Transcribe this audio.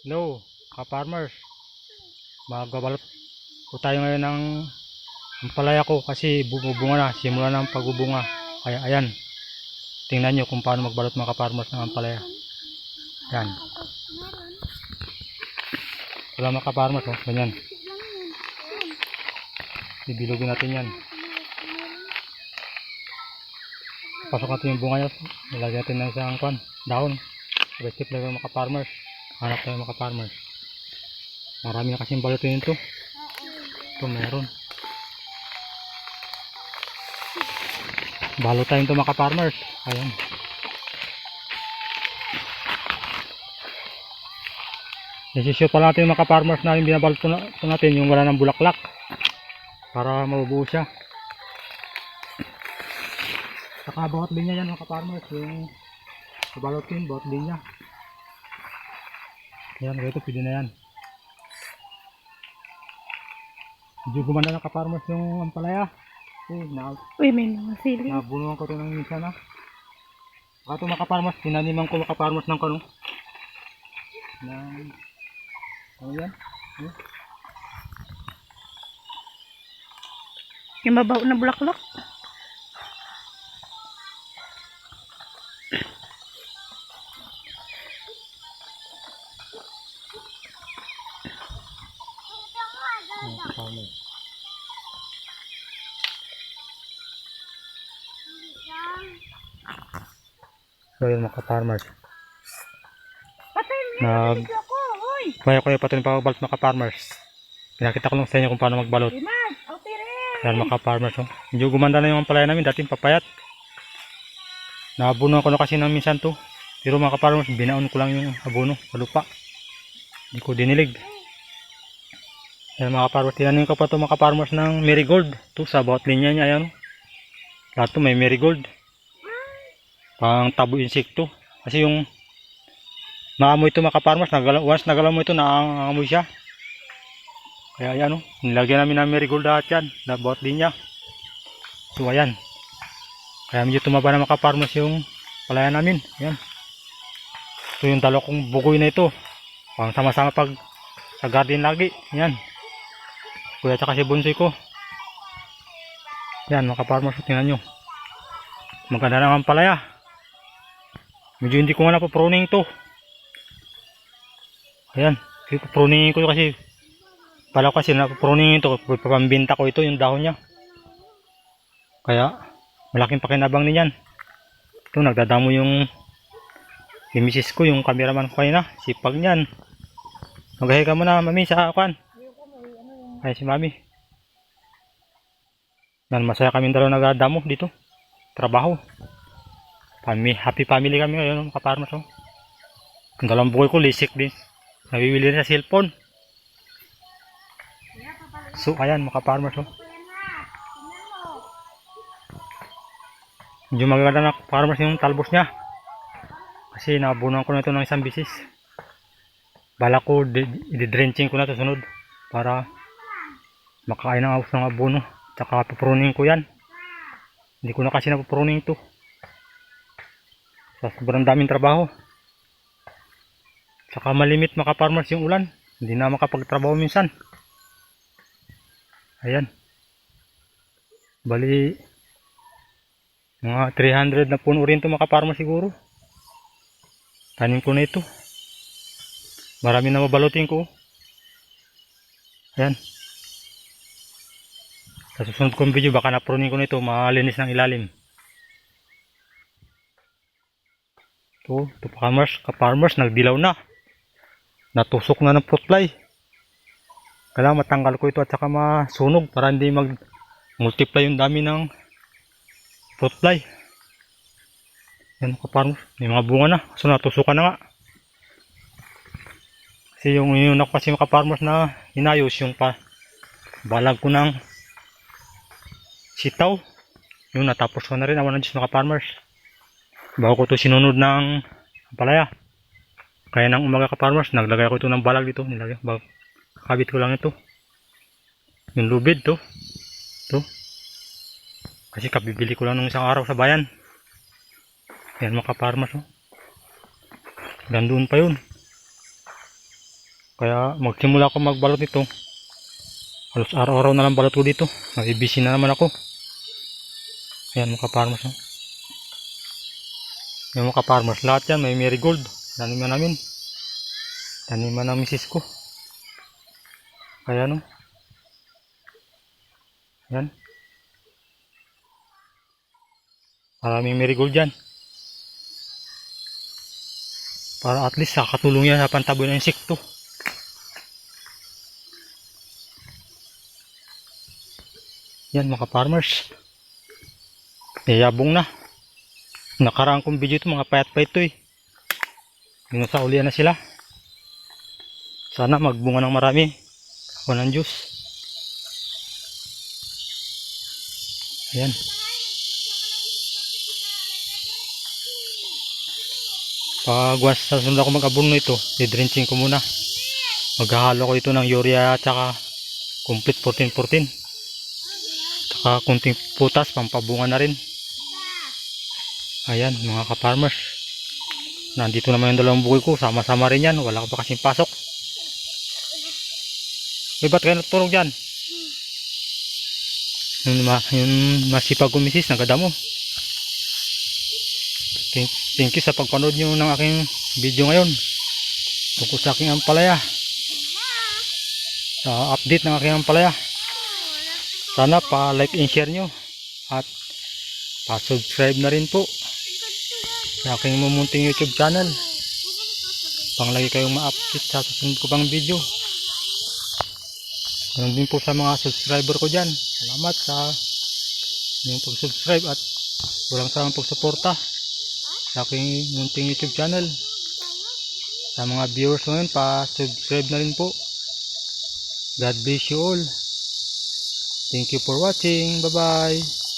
Hello, ka-farmers. Magbabalot po tayo ngayon ng ampalaya ko kasi bubunga na. Simula ng pagbubunga. Kaya ayan, tingnan nyo kung paano magbalot mga ka-farmers ng ampalaya. Ayan. Wala mga ka-farmers, oh. Ganyan. Bibilugin natin yan. Pasok natin yung bunga nyo. Nilagyan natin ng isang dahon. Step lang mga ka-farmers. Hanap tayo mga ka-farmers. Marami na kasing balutin ito. Ito meron. Balot tayo ito mga ka-farmers. Ayan. Isishoot pa natin mga ka-farmers na yung binabalot po natin yung wala ng bulaklak. Para mabubuo siya. Saka bawat linya yan mga ka-farmers. Yung balotin bawat linya. Ayan, ito pwede na yan. Medyo gumanda na ka-farmers yung ampalaya. Uy, may mga sili. Nabunuhan ko ito ng minsan na. Saka ito mga ka-farmers, tinaniman ko mga ka-farmers ng kanong. Ano yan? Yung mabaw na bulaklak. So yun mga ka-farmers. Patay niya ako, uy! Kaya ko yung patuloy pagbalot mga ka-farmers. Pinakita ko lang sa inyo kung paano magbalot. Iman, okay. Yan mga ka-farmers. Oh. Medyo gumanda na yung ampalaya namin. Dating papayat. Nabunuhan ko na kasi ng minsan to. Pero mga ka-farmers, binaon ko lang yung abono sa lupa. Hindi ko dinilig. Yan mga ka-farmers. Tinanin ko pa to mga ka-farmers ng marigold. Ito sa bawat linya niya. Ayan. Lahat to may marigold. Pang tabo insekto. Kasi yung naamoy ito mga ka-farmers. Once nagalaw mo ito, naamoy siya. Kaya ayan o. Nilagyan namin ng marigold lahat yan. Na bawat linya. So ayan. Kaya medyo tumaba na mga ka-farmers yung palaya namin. Ayan. So yung dalawa kong bugoy na ito. Pang sama-sama pag sa garden lagi. Ayan. Kuya tsaka si bunsoy ko. Ayan mga ka-farmers. Tingnan nyo. Maganda naman palaya. Medyo hindi ko nga napapruning to. Ayan. Pruning ko kasi pala ko kasi napapruning ito. Papambinta ko ito yung dahon niya. Kaya malaking pakinabang niyan. Ito nagdadamo yung misis ko, yung cameraman ko kanina. Sipag niyan. Magahay ka muna mami sa akan. Ay si mami. Dan masaya kami dalawa nagdadamo dito. Trabaho. Happy family kami ngayon mga ka-farmers. Oh. Ang dalawang buhay ko lisik din. Nabiwili rin sa cellphone. So ayan mga ka-farmers. Oh. Medyo magaganda na farmers yung talbos niya. Kasi nabunuhan ko na ito ng isang bisis. Bala ko i-drenching ko na ito sunod. Para makakain ng ahos ng abono. Tsaka papruning ko yan. Hindi ko na kasi napapruning ito. Sa sobrang daming trabaho. Tsaka malimit mga farmers yung ulan. Hindi na makapagtrabaho minsan. Ayan. Bali mga 300 na puno rin ito mga farmers siguro. Tanim ko na ito. Marami na mabalutin ko. Ayan. Sa susunod kong video baka napruning ko na ito. Malinis ng ilalim. Ito ka-farmers, nagdilaw na. Natusok na ng fruit fly. Kailangan matanggal ko ito at saka masunog para hindi mag-multiply yung dami ng fruit fly. Yan ka-farmers, may mga bunga na. So natusukan na nga. Kasi yung ako kasi ka-farmers na inayos yung balag ko ng sitaw. Yung natapos ko na rin. Awan na Diyos mga ka-farmers. Bago ko ito sinunod ng palaya. Kaya nang umaga ka-farmers, naglagay ako ito ng balag dito. Kakabit ko lang ito. Yung lubid to. Ito. Kasi kabibili ko lang nung isang araw sa bayan. Yan mga ka-farmers. Oh. Gandun pa yun. Kaya magsimula ako magbalot nito. Halos araw-araw na lang balot ko dito. Busy na naman ako. Ayan mga farmers. No? Yung mga farmers, lahat yan may marigold. Taniman namin. Taniman ng misis ko. Kaya no. Yan. Maraming marigold dyan. Para at least nakatulong yan sa pantaboy ng insekto. Yan mga farmers. Yabong na. Nakaraan kong video ito, mga payat-payat ito eh. Sinusaulian na sila. Sana magbunga ng marami. Ako ng Diyos. Ayan. Pag sa sunod ako mag-abono ito, i-drenching ko muna. Maghahalo ko ito ng urea at saka complete 14-14. Tsaka kunting putas, pampabunga na rin. Ayan mga ka-farmers. Nandito naman yung dalawang bukoy ko, sama-sama rin yan. Wala ko pa kasing pasok. Ba't kayo natutulog dyan? Yung masipag kumisis, nagkadamo. Thank you sa pagpanood nyo ng aking video ngayon tungkol sa aking ampalaya, sa update ng aking ampalaya. Sana pa-like and share nyo at pa-subscribe na rin po sa aking mumunting YouTube channel pang lagi kayong ma-update sa susunod ko pang video. Ganun din po sa mga subscriber ko dyan. Salamat sa inyong pag-subscribe at walang salang pagsuporta sa aking munting YouTube channel. Sa mga viewers ngayon, pa-subscribe na rin po. God bless you all. Thank you for watching. Bye-bye.